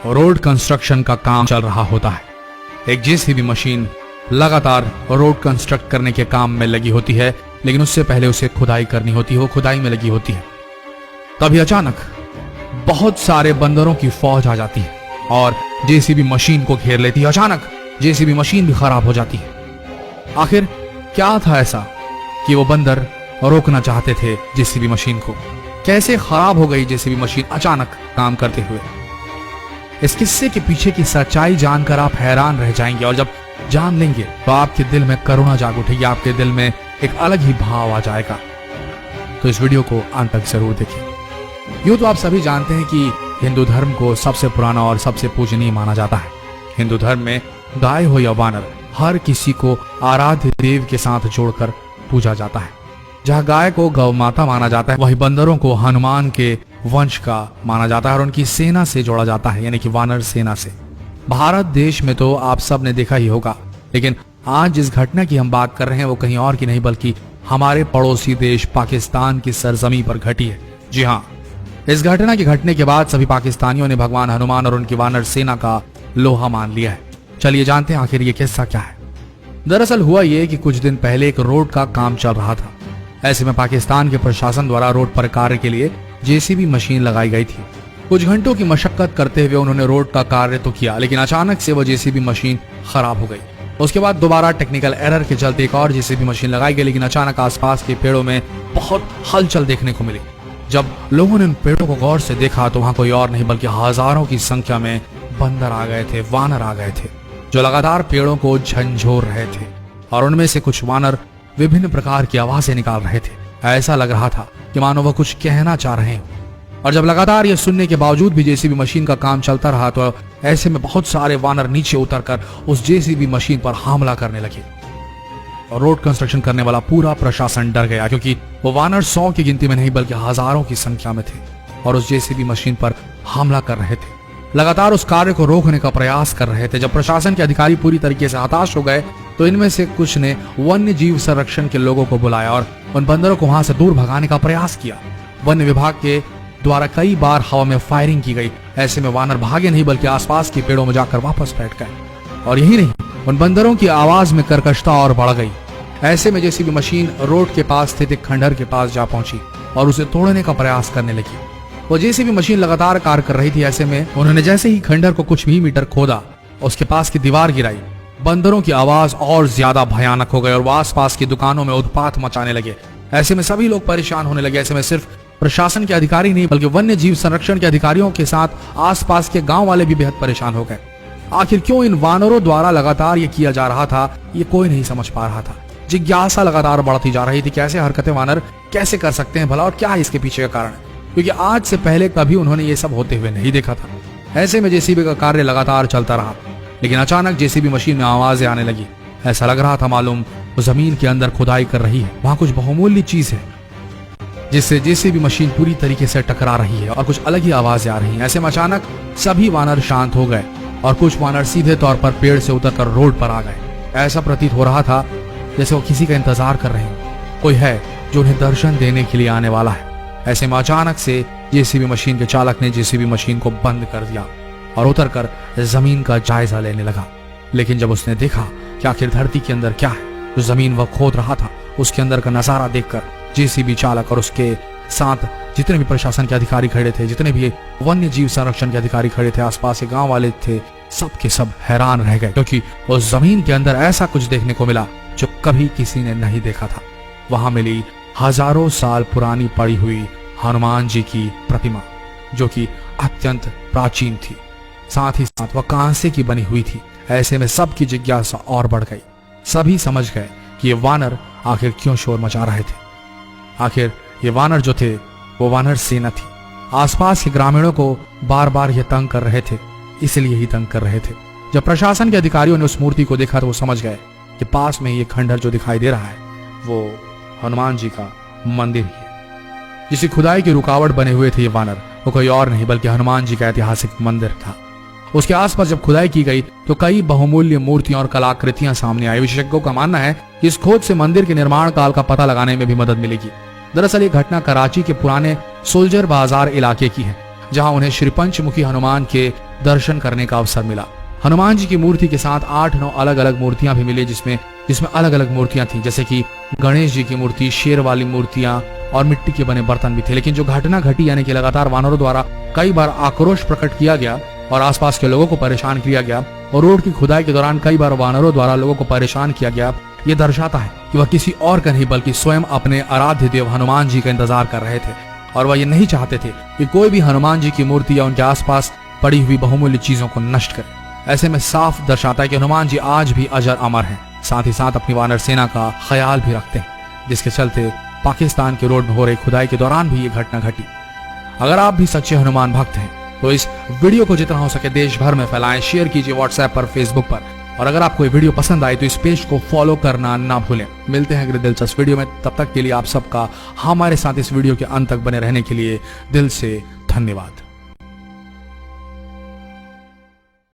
Road construction का काम चल रहा होता है। एक जेसीबी मशीन लगातार रोड कंस्ट्रक्ट करने के काम में लगी होती है, लेकिन उससे पहले उसे खुदाई करनी होती है। वो खुदाई में लगी होती है। तभी अचानक बहुत सारे बंदरों की फौज आ जाती है और जेसीबी मशीन को घेर लेती है। अचानक जेसीबी मशीन भी खराब हो जाती है। आखिर क्या था ऐसा कि वो बंदर रोकना चाहते थे जेसीबी मशीन को? कैसे खराब हो गई जेसीबी मशीन अचानक काम करते हुए? इस किस्से के पीछे की सच्चाई जानकर आप हैरान रह जाएंगे, और जब जान लेंगे तो आपके दिल में करुणा जाग उठेगी, आपके दिल में एक अलग ही भाव आ जाएगा। तो इस वीडियो को अंत तक जरूर देखें। यूं तो आप सभी जानते हैं कि हिंदू धर्म को सबसे पुराना और सबसे पूजनीय माना जाता है। हिंदू धर्म में गाय हो या वानर, हर किसी को आराध्य देव के साथ जोड़कर पूजा जाता है। जहाँ गाय को गौ माता माना जाता है, वही बंदरों को हनुमान के वंश का माना जाता है और उनकी सेना से जोड़ा जाता है, यानी कि वानर सेना से। भारत देश में तो आप सब ने देखा ही होगा, लेकिन आज जिस घटना की हम बात कर रहे हैं वो कहीं और की नहीं बल्कि हमारे पड़ोसी देश पाकिस्तान की सरजमी पर घटी है। जी हाँ, इस घटना के घटने के बाद सभी पाकिस्तानियों ने भगवान हनुमान और उनकी वानर सेना का लोहा मान लिया है। चलिए जानते हैं आखिर ये किस्सा क्या है। दरअसल हुआ ये कि कुछ दिन पहले एक रोड का काम चल रहा था। ऐसे में पाकिस्तान के प्रशासन द्वारा रोड पर कार्य के लिए जेसीबी मशीन लगाई गई थी। कुछ घंटों की मशक्कत करते हुए उन्होंने रोड का कार्य तो किया, लेकिन अचानक से वो जेसीबी मशीन खराब हो गई। उसके बाद दोबारा टेक्निकल एरर के चलते एक और जेसीबी मशीन लगाई गई, लेकिन अचानक आसपास के पेड़ों में बहुत हलचल देखने को मिली। जब लोगों ने उन पेड़ों को गौर से देखा तो वहां कोई और नहीं बल्कि हजारों की संख्या में बंदर आ गए थे, वानर आ गए थे, जो लगातार पेड़ों को झंझोर रहे थे। और उनमें से कुछ वानर विभिन्न प्रकार की आवाजें निकाल रहे थे। ऐसा लग रहा था कि मानो वह कुछ कहना चाह रहे हैं। और जब लगातार ये सुनने के बावजूद भी जेसीबी मशीन का काम चलता रहा तो ऐसे में बहुत सारे वानर नीचे उतरकर उस जेसीबी मशीन पर हमला करने लगे। और रोड कंस्ट्रक्शन करने वाला पूरा प्रशासन डर गया, क्योंकि वो वानर 100 की गिनती में नहीं बल्कि हजारों की संख्या में थे और उस जेसीबी मशीन पर हमला कर रहे थे, लगातार उस कार्य को रोकने का प्रयास कर रहे थे। जब प्रशासन के अधिकारी पूरी तरीके से हताश हो गए तो इनमें से कुछ ने वन्य जीव संरक्षण के लोगों को बुलाया और उन बंदरों को वहां से दूर भगाने का प्रयास किया। वन विभाग के द्वारा कई बार हवा में फायरिंग की गई। ऐसे में वानर भागे नहीं बल्कि आसपास के पेड़ों में जाकर वापस बैठ गए। और यही नहीं, उन बंदरों की आवाज में कर्कशता और बढ़ गई। ऐसे में जेसीबी मशीन रोड के पास स्थित एक खंडहर के पास जा पहुंची और उसे तोड़ने का प्रयास करने लगी। वो जेसीबी मशीन लगातार कार्य कर रही थी। ऐसे में उन्होंने जैसे ही खंडहर को कुछ भी मीटर खोदा, उसके पास की दीवार गिराई। बंदरों की आवाज और ज्यादा भयानक हो गई और वो आसपास की दुकानों में उत्पात मचाने लगे। ऐसे में सभी लोग परेशान होने लगे। ऐसे में सिर्फ प्रशासन के अधिकारी नहीं बल्कि वन्य जीव संरक्षण के अधिकारियों के साथ आसपास के गांव वाले भी बेहद परेशान हो गए। आखिर क्यों इन वानरों द्वारा लगातार ये किया जा रहा था, ये कोई नहीं समझ पा रहा था। जिज्ञासा लगातार बढ़ती जा रही थी। कैसे हरकतें वानर कैसे कर सकते हैं भला, और क्या है इसके पीछे का कारण? क्योंकि आज से पहले कभी उन्होंने ये सब होते हुए नहीं देखा था। ऐसे में जेसीबी का कार्य लगातार चलता रहा, लेकिन अचानक जेसीबी मशीन में आवाजें आने लगी। ऐसा लग रहा था मालूम वो जमीन के अंदर खुदाई कर रही है। वहां कुछ बहुमूल्य चीज है जिससे जेसीबी मशीन पूरी तरीके से टकरा रही है और कुछ अलग ही आवाजें आ रही हैं। ऐसे में अचानक सभी वानर शांत हो गए और कुछ वानर सीधे तौर पर पेड़ से उतरकर रोड पर आ गए। ऐसा प्रतीत हो रहा था जैसे वो किसी का इंतजार कर रहे हैं, कोई है जो उन्हें दर्शन देने के लिए आने वाला है। ऐसे में अचानक से जेसीबी मशीन के चालक ने जेसीबी मशीन को बंद कर दिया और उतरकर जमीन का जायजा लेने लगा। लेकिन जब उसने देखा कि आखिर धरती के अंदर क्या है, जो जमीन वह खोद रहा था, उसके अंदर का नजारा देखकर जेसीबी चालक और उसके साथ जितने भी प्रशासन के अधिकारी खड़े थे, जितने भी वन्य जीव संरक्षण के अधिकारी खड़े थे, आसपास के गांव वाले थे, सब के सब हैरान रह गए, क्योंकि उस जमीन के अंदर ऐसा कुछ देखने को मिला जो कभी किसी ने नहीं देखा था। वहां मिली हजारों साल पुरानी पड़ी हुई हनुमान जी की प्रतिमा, जो कि अत्यंत प्राचीन थी। साथ ही साथ वह कांसे की बनी हुई थी। ऐसे में सबकी जिज्ञासा और बढ़ गई। सभी समझ गए कि ये वानर आखिर क्यों शोर मचा रहे थे। आखिर ये वानर जो थे वो वानर सेना थी। आसपास के ग्रामीणों को बार बार ये तंग कर रहे थे, इसलिए ही तंग कर रहे थे। जब प्रशासन के अधिकारियों ने उस मूर्ति को देखा तो वो समझ गए कि पास में ये खंडहर जो दिखाई दे रहा है वो हनुमान जी का मंदिर ही है। जिसकी खुदाई की रुकावट बने हुए थे ये वानर, वो कोई और नहीं बल्कि हनुमान जी का ऐतिहासिक मंदिर था। उसके आसपास जब खुदाई की गई तो कई बहुमूल्य मूर्तियां और कलाकृतियां सामने आई। विशेषज्ञों का मानना है कि इस खोज से मंदिर के निर्माण काल का पता लगाने में भी मदद मिलेगी। दरअसल ये घटना कराची के पुराने सोल्जर बाजार इलाके की है, जहां उन्हें श्री पंचमुखी हनुमान के दर्शन करने का अवसर मिला। हनुमान जी की मूर्ति के साथ 8-9 अलग अलग मूर्तियां भी मिली, जिसमें अलग अलग मूर्तियां थी, जैसे कि गणेश जी की मूर्ति, शेर वाली मूर्तियां और मिट्टी के बने बर्तन भी थे। लेकिन जो घटना घटी, यानी कि लगातार वानरों द्वारा कई बार आक्रोश प्रकट किया गया और आसपास के लोगों को परेशान किया गया और रोड की खुदाई के दौरान कई बार वानरों द्वारा लोगों को परेशान किया गया, ये दर्शाता है कि वह किसी और का नहीं बल्कि स्वयं अपने आराध्य देव हनुमान जी का इंतजार कर रहे थे और वह ये नहीं चाहते थे कि कोई भी हनुमान जी की मूर्ति या उनके आसपास पड़ी हुई बहुमूल्य चीजों को नष्ट करे। ऐसे में साफ दर्शाता है कि हनुमान जी आज भी अजर अमर हैं, साथ ही साथ अपनी वानर सेना का ख्याल भी रखते हैं, जिसके चलते पाकिस्तान के रोड में हो रही खुदाई के दौरान भी ये घटना घटी। अगर आप भी सच्चे हनुमान भक्त हैं तो इस वीडियो को जितना हो सके देश भर में फैलाएं, शेयर कीजिए व्हाट्सएप पर, फेसबुक पर, और अगर आपको ये वीडियो पसंद आए तो इस पेज को फॉलो करना ना भूलें। मिलते हैं अगले दिलचस्प वीडियो में, तब तक के लिए आप सबका हमारे साथ इस वीडियो के अंत तक बने रहने के लिए दिल से धन्यवाद।